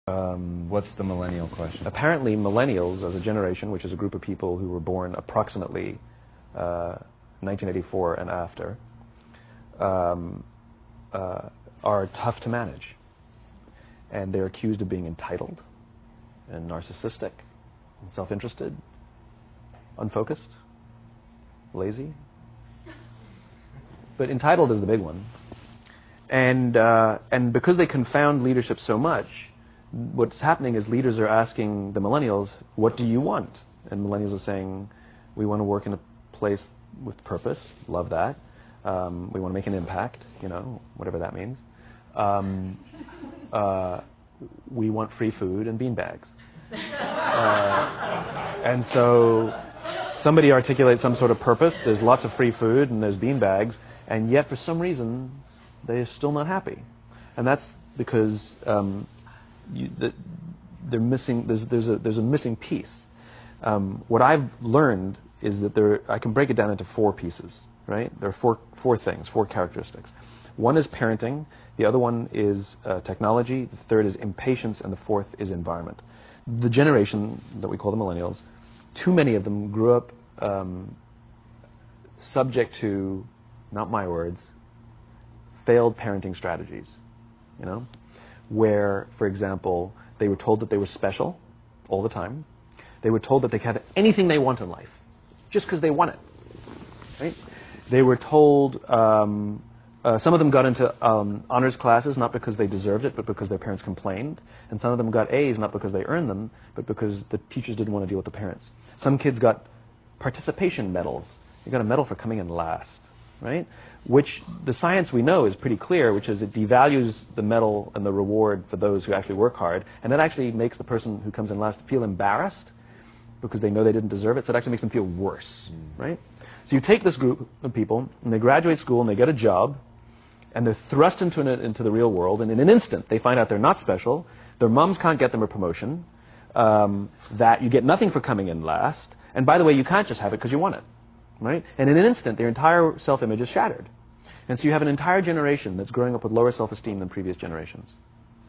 What's the millennial question? Apparently, millennials, as a generation, which is a group of people who were born approximately 1984 and after, are tough to manage. And they're accused of being entitled and narcissistic and self-interested, unfocused, lazy. But entitled is the big one. And because they confound leadership so much, what's happening is leaders are asking the millennials, what do you want? And millennials are saying, we want to work in a place with purpose, love that. We want to make an impact, you know, whatever that means. We want free food and beanbags. And so somebody articulates some sort of purpose, there's lots of free food and there's beanbags, and yet for some reason they're still not happy. And that's because they're missing, there's a missing piece. What I've learned is that I can break it down into four pieces, right? There are four things, four characteristics. One is parenting, the other one is technology, the third is impatience, and the fourth is environment. The generation that we call the millennials, too many of them grew up subject to, not my words, failed parenting strategies, you know, where, for example, they were told that they were special all the time. They were told that they could have anything they want in life, just because they want it, right? They were told, some of them got into honors classes, not because they deserved it, but because their parents complained. And some of them got A's, not because they earned them, but because the teachers didn't want to deal with the parents. Some kids got participation medals. You got a medal for coming in last, right? Which the science we know is pretty clear, which is it devalues the medal and the reward for those who actually work hard. And it actually makes the person who comes in last feel embarrassed because they know they didn't deserve it. So it actually makes them feel worse, right? So you take this group of people, and they graduate school, and they get a job, and they're thrust into the real world, and in an instant, they find out they're not special, their moms can't get them a promotion, that you get nothing for coming in last, and by the way, you can't just have it because you want it, right? And in an instant, their entire self-image is shattered. And so you have an entire generation that's growing up with lower self-esteem than previous generations.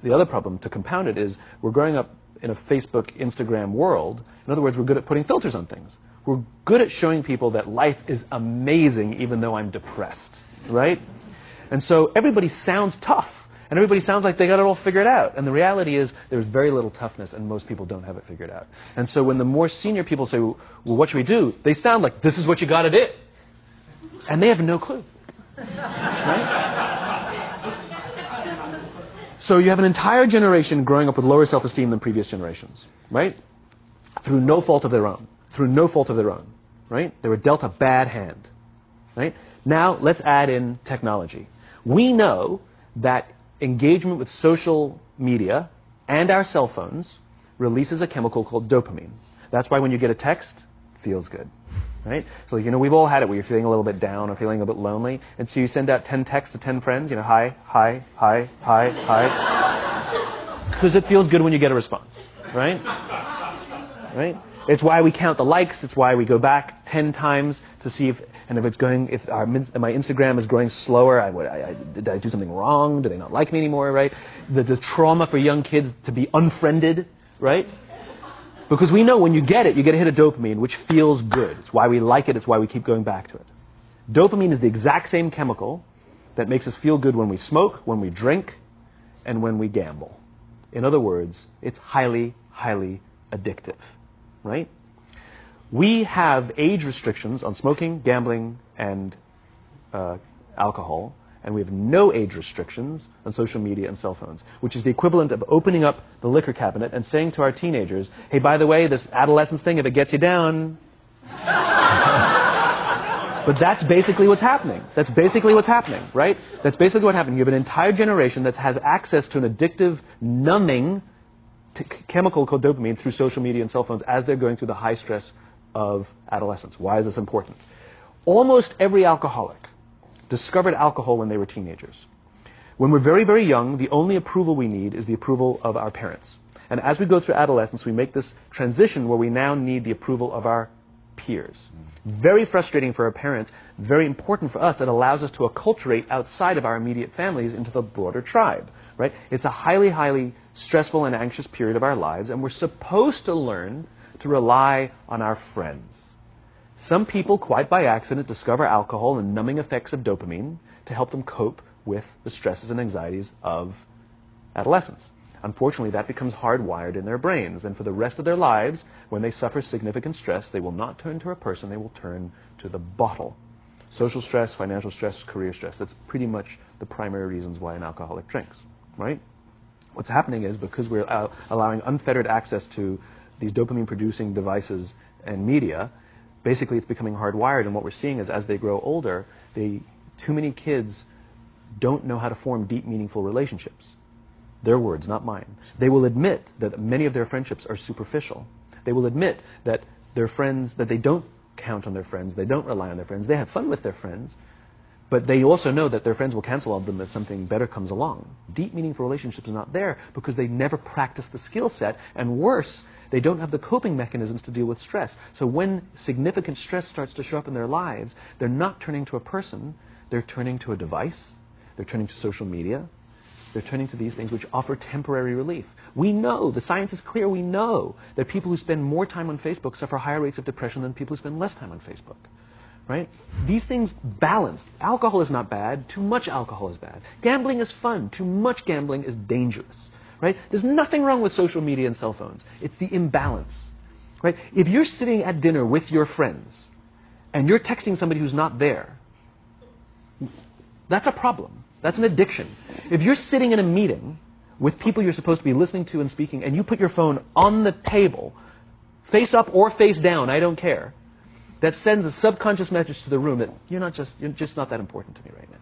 The other problem, to compound it, is we're growing up in a Facebook, Instagram world. In other words, we're good at putting filters on things. We're good at showing people that life is amazing even though I'm depressed, right? And so everybody sounds tough, and everybody sounds like they got it all figured out. And the reality is there's very little toughness, and most people don't have it figured out. And so when the more senior people say, well, what should we do? They sound like, this is what you got to do. And they have no clue. Right? So you have an entire generation growing up with lower self-esteem than previous generations, right? Through no fault of their own. Through no fault of their own, right? They were dealt a bad hand, right? Now let's add in technology. We know that engagement with social media and our cell phones releases a chemical called dopamine. That's why when you get a text, it feels good. Right? So, you know, we've all had it where you're feeling a little bit down or feeling a bit lonely, and so you send out 10 texts to 10 friends, you know, hi, hi, hi, hi, hi, because it feels good when you get a response, right? Right? It's why we count the likes, it's why we go back 10 times to see if my Instagram is growing slower, did I do something wrong? Do they not like me anymore, right? The trauma for young kids to be unfriended, right? Because we know when you get it, you get a hit of dopamine, which feels good. It's why we like it. It's why we keep going back to it. Dopamine is the exact same chemical that makes us feel good when we smoke, when we drink, and when we gamble. In other words, it's highly, highly addictive, right? We have age restrictions on smoking, gambling, and alcohol, and we have no age restrictions on social media and cell phones, which is the equivalent of opening up the liquor cabinet and saying to our teenagers, hey, by the way, this adolescence thing, if it gets you down. But that's basically what's happening. That's basically what's happening, right? That's basically what happened. You have an entire generation that has access to an addictive, numbing chemical called dopamine through social media and cell phones as they're going through the high stress of adolescence. Why is this important? Almost every alcoholic discovered alcohol when they were teenagers. When we're very, very young, the only approval we need is the approval of our parents. And as we go through adolescence, we make this transition where we now need the approval of our peers. Very frustrating for our parents, very important for us. It allows us to acculturate outside of our immediate families into the broader tribe. right? It's a highly, highly stressful and anxious period of our lives, and we're supposed to learn to rely on our friends. Some people, quite by accident, discover alcohol and numbing effects of dopamine to help them cope with the stresses and anxieties of adolescence. Unfortunately, that becomes hardwired in their brains, and for the rest of their lives, when they suffer significant stress, they will not turn to a person, they will turn to the bottle. Social stress, financial stress, career stress. That's pretty much the primary reasons why an alcoholic drinks, right? What's happening is because we're allowing unfettered access to these dopamine-producing devices and media, basically it's becoming hardwired, and what we're seeing is as they grow older, too many kids don't know how to form deep, meaningful relationships. Their words, not mine. They will admit that many of their friendships are superficial. They will admit that their friends, that they don't count on their friends, they don't rely on their friends, they have fun with their friends, but they also know that their friends will cancel on them if something better comes along. Deep, meaningful relationships are not there because they never practice the skill set, and worse, they don't have the coping mechanisms to deal with stress. So when significant stress starts to show up in their lives, they're not turning to a person, they're turning to a device, they're turning to social media, they're turning to these things which offer temporary relief. We know, the science is clear, we know that people who spend more time on Facebook suffer higher rates of depression than people who spend less time on Facebook. Right? These things balance. Alcohol is not bad. Too much alcohol is bad. Gambling is fun. Too much gambling is dangerous. Right? There's nothing wrong with social media and cell phones. It's the imbalance. Right? If you're sitting at dinner with your friends and you're texting somebody who's not there, that's a problem. That's an addiction. If you're sitting in a meeting with people you're supposed to be listening to and speaking, and you put your phone on the table, face up or face down, I don't care, that sends a subconscious message to the room that you're just not that important to me right now.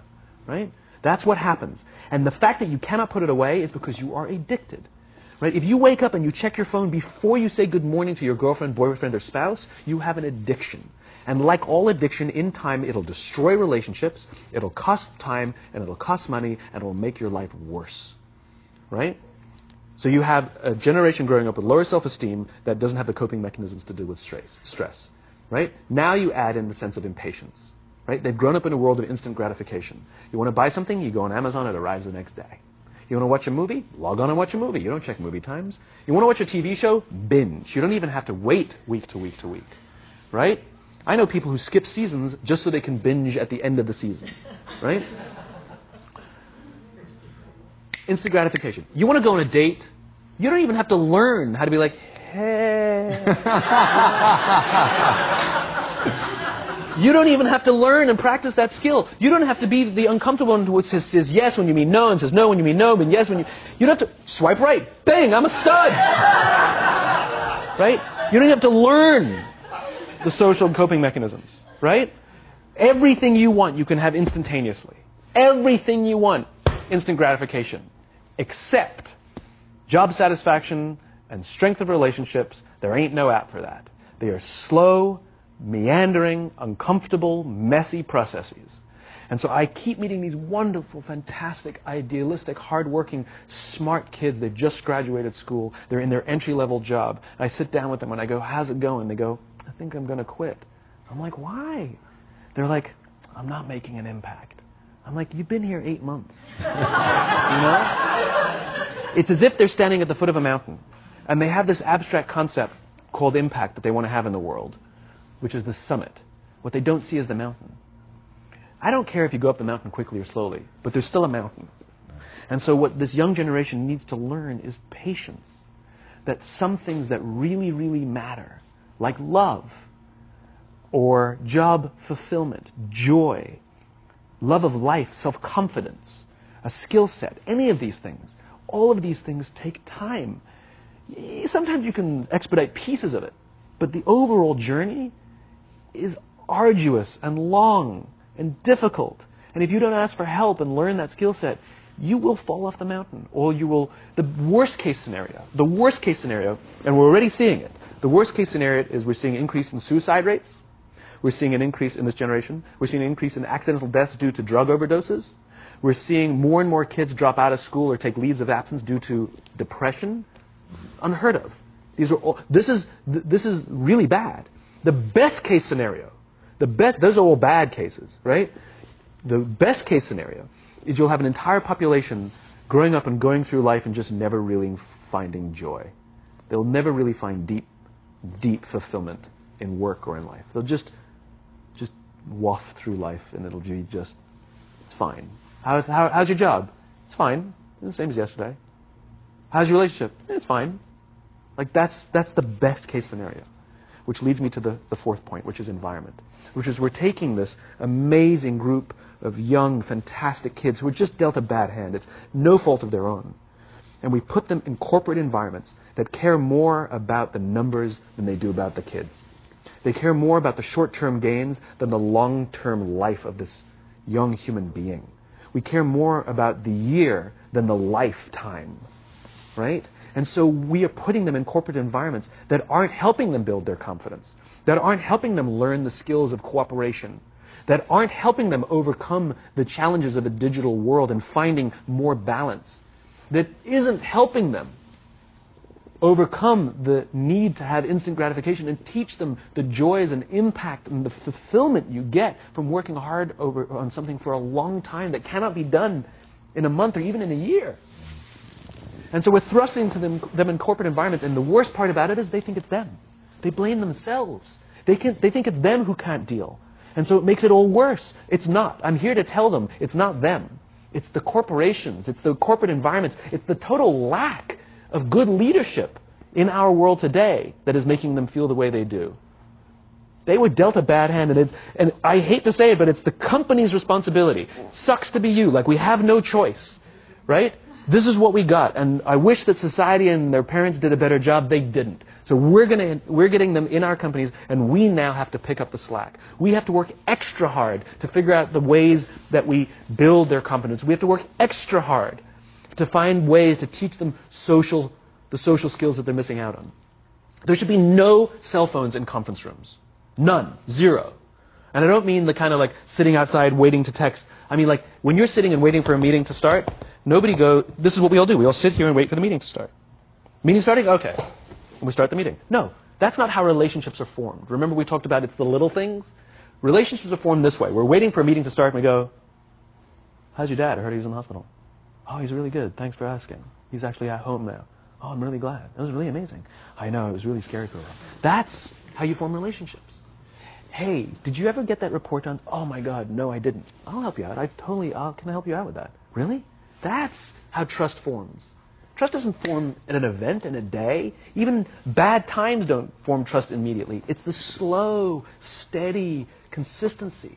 Right? That's what happens. And the fact that you cannot put it away is because you are addicted. Right? If you wake up and you check your phone before you say good morning to your girlfriend, boyfriend, or spouse, you have an addiction. And like all addiction, in time, it'll destroy relationships, it'll cost time, and it'll cost money, and it'll make your life worse. Right? So you have a generation growing up with lower self-esteem that doesn't have the coping mechanisms to deal with stress. Right? Now you add in the sense of impatience. Right? They've grown up in a world of instant gratification. You want to buy something, you go on Amazon, it arrives the next day. You want to watch a movie? Log on and watch a movie. You don't check movie times. You want to watch a TV show? Binge. You don't even have to wait week to week to week. Right? I know people who skip seasons just so they can binge at the end of the season. Right? Instant gratification. You want to go on a date? You don't even have to learn how to be like, hey. You don't even have to learn and practice that skill. You don't have to be the uncomfortable one who says yes when you mean no and says no when you mean no, but yes when you... You don't have to swipe right. Bang, I'm a stud. Right? You don't have to learn the social coping mechanisms. Right? Everything you want, you can have instantaneously. Everything you want, instant gratification. Except job satisfaction and strength of relationships, there ain't no app for that. They are slow, meandering, uncomfortable, messy processes. And so I keep meeting these wonderful, fantastic, idealistic, hardworking, smart kids. They've just graduated school. They're in their entry-level job. I sit down with them and I go, how's it going? They go, I think I'm going to quit. I'm like, why? They're like, I'm not making an impact. I'm like, you've been here 8 months. You know? It's as if they're standing at the foot of a mountain and they have this abstract concept called impact that they want to have in the world, which is the summit. What they don't see is the mountain. I don't care if you go up the mountain quickly or slowly, but there's still a mountain. And so what this young generation needs to learn is patience. That some things that really, really matter, like love, or job fulfillment, joy, love of life, self-confidence, a skill set, any of these things, all of these things take time. Sometimes you can expedite pieces of it, but the overall journey is arduous and long and difficult. And if you don't ask for help and learn that skill set, you will fall off the mountain. Or you will, the worst case scenario, and we're already seeing it, the worst case scenario is we're seeing an increase in suicide rates. We're seeing an increase in this generation. We're seeing an increase in accidental deaths due to drug overdoses. We're seeing more and more kids drop out of school or take leaves of absence due to depression. Unheard of. These are all, this is really bad. The best case scenario, those are all bad cases, right? The best case scenario is you'll have an entire population growing up and going through life and just never really finding joy. They'll never really find deep fulfillment in work or in life. They'll just waft through life, and it'll be just, it's fine. How's your job? It's fine. It's the same as yesterday. How's your relationship? It's fine. Like that's the best case scenario. Which leads me to the fourth point, which is environment. Which is we're taking this amazing group of young, fantastic kids who are just dealt a bad hand. It's no fault of their own. And we put them in corporate environments that care more about the numbers than they do about the kids. They care more about the short-term gains than the long-term life of this young human being. We care more about the year than the lifetime, right? And so we are putting them in corporate environments that aren't helping them build their confidence, that aren't helping them learn the skills of cooperation, that aren't helping them overcome the challenges of a digital world and finding more balance, that isn't helping them overcome the need to have instant gratification and teach them the joys and impact and the fulfillment you get from working hard on something for a long time that cannot be done in a month or even in a year. And so we're thrusting to them in corporate environments, and the worst part about it is they think it's them. They blame themselves. They think it's them who can't deal. And so it makes it all worse. It's not. I'm here to tell them it's not them. It's the corporations. It's the corporate environments. It's the total lack of good leadership in our world today that is making them feel the way they do. They were dealt a bad hand, and I hate to say it, but it's the company's responsibility. Sucks to be you. Like, we have no choice, right? This is what we got, and I wish that society and their parents did a better job. They didn't. So we're getting them in our companies, and we now have to pick up the slack. We have to work extra hard to figure out the ways that we build their confidence. We have to work extra hard to find ways to teach them the social skills that they're missing out on. There should be no cell phones in conference rooms. None. Zero. And I don't mean the kind of like sitting outside waiting to text. I mean like when you're sitting and waiting for a meeting to start, this is what we all do. We all sit here and wait for the meeting to start. Meeting starting? Okay. And we start the meeting. No, that's not how relationships are formed. Remember we talked about it's the little things? Relationships are formed this way. We're waiting for a meeting to start and we go, how's your dad? I heard he was in the hospital. Oh, he's really good. Thanks for asking. He's actually at home now. Oh, I'm really glad. It was really amazing. I know, it was really scary for a while. That's how you form relationships. Hey, did you ever get that report done? Oh my God, no, I didn't. I'll help you out. Can I help you out with that? Really? That's how trust forms. Trust doesn't form in an event, in a day. Even bad times don't form trust immediately. It's the slow, steady consistency.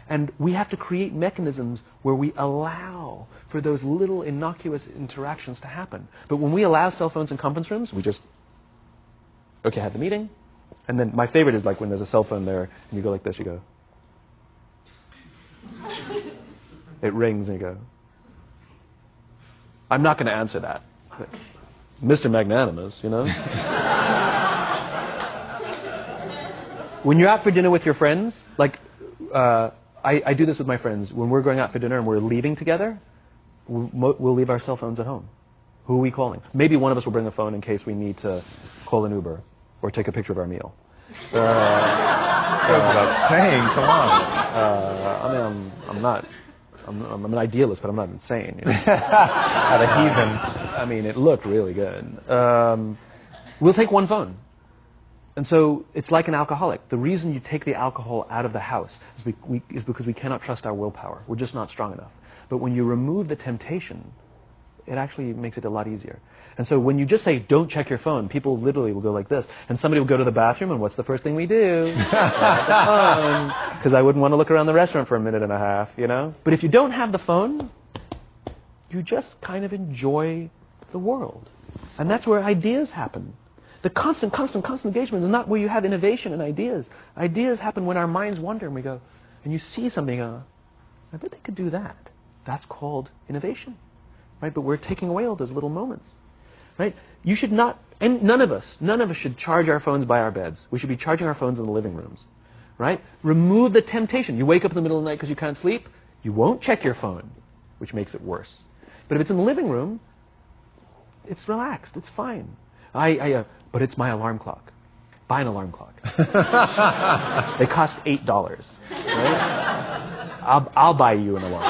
And we have to create mechanisms where we allow for those little innocuous interactions to happen. But when we allow cell phones in conference rooms, we just, okay, have the meeting. And then my favorite is like when there's a cell phone there and you go like this, you go. It rings and you go. I'm not going to answer that. Mr. Magnanimous, you know. When you're out for dinner with your friends, like, I do this with my friends. When we're going out for dinner and we're leaving together, we'll leave our cell phones at home. Who are we calling? Maybe one of us will bring a phone in case we need to call an Uber or take a picture of our meal. That goes without saying. Come on. I'm an idealist, but I'm not insane. You know? At a heathen. I mean, it looked really good. We'll take one phone. And so it's like an alcoholic. The reason you take the alcohol out of the house is because we cannot trust our willpower. We're just not strong enough. But when you remove the temptation, it actually makes it a lot easier. And so when you just say, don't check your phone, people literally will go like this. And somebody will go to the bathroom, and what's the first thing we do? Because I wouldn't want to look around the restaurant for a minute and a half, you know? But if you don't have the phone, you just kind of enjoy the world. And that's where ideas happen. The constant engagement is not where you have innovation and ideas. Ideas happen when our minds wander and we go, and you see something, I bet they could do that. That's called innovation, right? But we're taking away all those little moments, right? You should not, and none of us should charge our phones by our beds. We should be charging our phones in the living rooms, right? Remove the temptation. You wake up in the middle of the night because you can't sleep, you won't check your phone, which makes it worse. But if it's in the living room, it's relaxed, it's fine. But it's my alarm clock. Buy an alarm clock. They cost $8, right? I'll buy you an alarm.